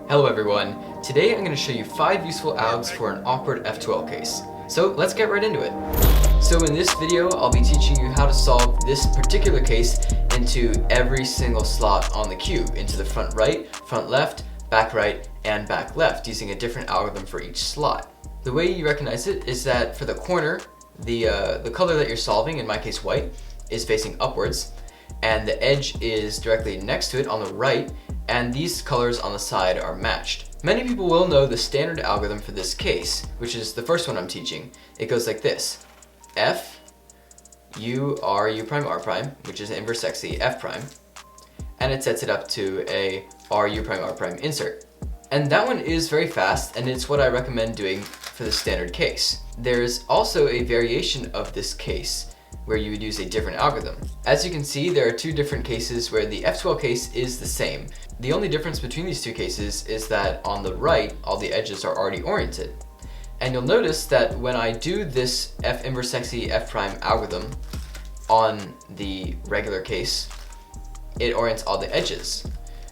Hello everyone, today I'm going to show you 5 useful algs for an awkward F2L case. So let's get right into it. So in this video I'll be teaching you how to solve this particular case into every single slot on the cube, into the front right, front left, back right, and back left, using a different algorithm for each slot. The way you recognize it is that for the corner, the color that you're solving, in my case white, is facing upwards, and the edge is directly next to it on the right, and these colors on the side are matched. Many people will know the standard algorithm for this case, which is the first one I'm teaching. It goes like this: F, U, R, U prime, R prime, which is inverse sexy F prime, and it sets it up to a R, U prime, R prime insert. And that one is very fast, and it's what I recommend doing for the standard case. There's also a variation of this case where you would use a different algorithm. As you can see, there are two different cases where the F2L case is the same. The only difference between these two cases is that on the right, all the edges are already oriented. And you'll notice that when I do this F inverse sexy F prime algorithm on the regular case, it orients all the edges.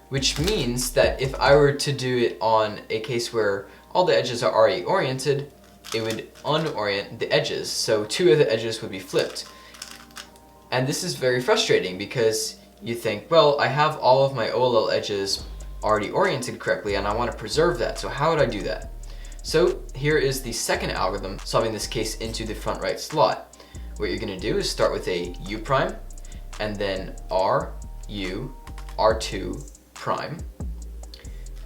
Which means that if I were to do it on a case where all the edges are already oriented, it would unorient the edges, so two of the edges would be flipped. And this is very frustrating because you think, well, I have all of my OLL edges already oriented correctly and I want to preserve that, so how would I do that? So here is the second algorithm solving this case into the front right slot. What you're going to do is start with a U prime, and then R, U, R2 prime,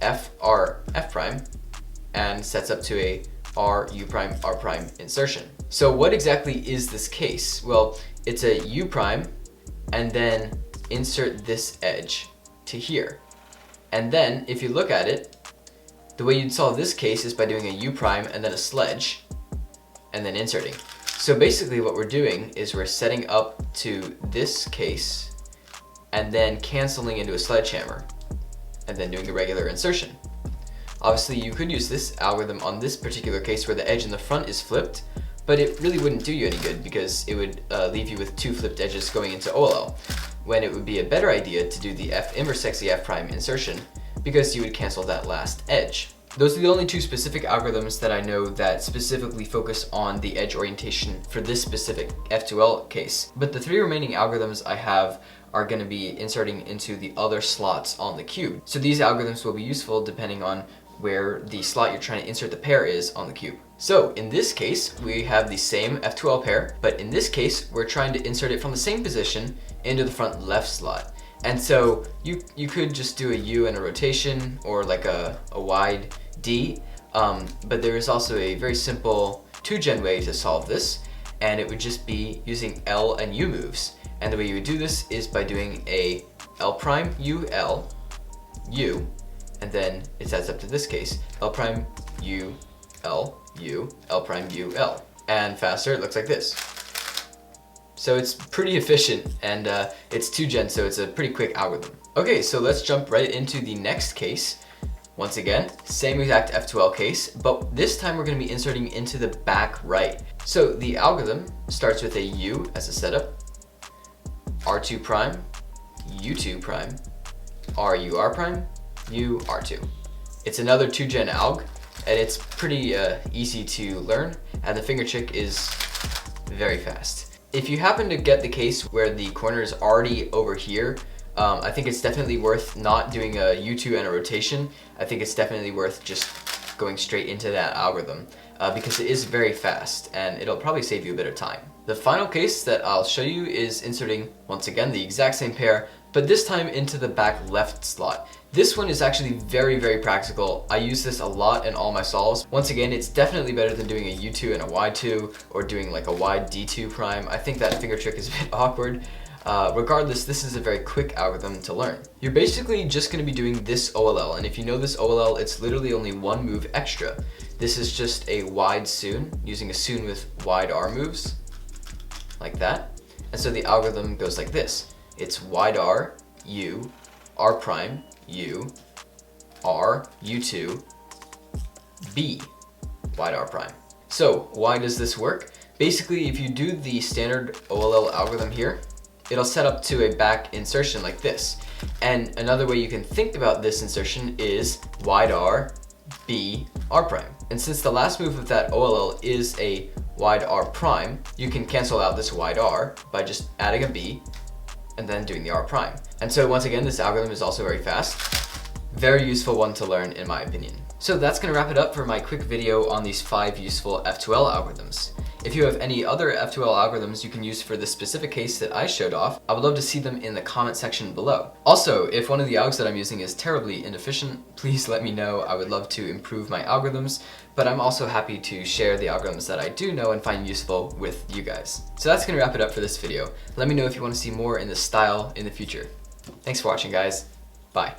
F, R, F prime, and sets up to a R, U prime, R prime insertion. So what exactly is this case? Well, it's a U prime, and then insert this edge to here. And then, if you look at it, the way you'd solve this case is by doing a U prime and then a sledge, and then inserting. So basically what we're doing is we're setting up to this case, and then canceling into a sledgehammer, and then doing a regular insertion. Obviously you could use this algorithm on this particular case where the edge in the front is flipped, but it really wouldn't do you any good because it would leave you with two flipped edges going into OLL, when it would be a better idea to do the F inverse sexy F prime insertion because you would cancel that last edge. Those are the only two specific algorithms that I know that specifically focus on the edge orientation for this specific F2L case. But the three remaining algorithms I have are going to be inserting into the other slots on the cube. So these algorithms will be useful depending on where the slot you're trying to insert the pair is on the cube. So in this case, we have the same F2L pair, but in this case, we're trying to insert it from the same position into the front left slot. And so you could just do a U and a rotation, or like a wide D, but there is also a very simple 2-gen way to solve this, and it would just be using L and U moves. And the way you would do this is by doing a L prime U L U, and then it sets up to this case, L prime U L U L prime U L. And faster, it looks like this. So it's pretty efficient, and it's 2-gen, so it's a pretty quick algorithm. Okay, so let's jump right into the next case. Once again, same exact F2L case, but this time we're going to be inserting into the back right. So the algorithm starts with a U as a setup, R2 prime, U2 prime, RU R prime, U R2. It's another 2-gen alg, and it's pretty easy to learn, and the finger trick is very fast. If you happen to get the case where the corner is already over here, I think it's definitely worth not doing a U2 and a rotation. I think it's definitely worth just going straight into that algorithm because it is very fast and it'll probably save you a bit of time. The final case that I'll show you is inserting, once again, the exact same pair, but this time into the back left slot. This one is actually very, very practical. I use this a lot in all my solves. Once again, it's definitely better than doing a U2 and a Y2 or doing like a wide D2 prime. I think that finger trick is a bit awkward. Regardless, this is a very quick algorithm to learn. You're basically just going to be doing this OLL, and if you know this OLL, it's literally only one move extra. This is just a wide soon, using a soon with wide R moves, like that. And so the algorithm goes like this. It's wide R, U, R prime, U, R, U2, B, wide R prime. So why does this work? Basically, if you do the standard OLL algorithm here, it'll set up to a back insertion like this. And another way you can think about this insertion is wide R, B, R prime. And since the last move of that OLL is a wide R prime, you can cancel out this wide R by just adding a B and then doing the R prime. And so once again, this algorithm is also very fast. Very useful one to learn in my opinion. So that's going to wrap it up for my quick video on these 5 useful F2L algorithms. If you have any other F2L algorithms you can use for this specific case that I showed off, I would love to see them in the comment section below. Also, if one of the algs that I'm using is terribly inefficient, please let me know. I would love to improve my algorithms, but I'm also happy to share the algorithms that I do know and find useful with you guys. So that's going to wrap it up for this video. Let me know if you want to see more in this style in the future. Thanks for watching, guys. Bye.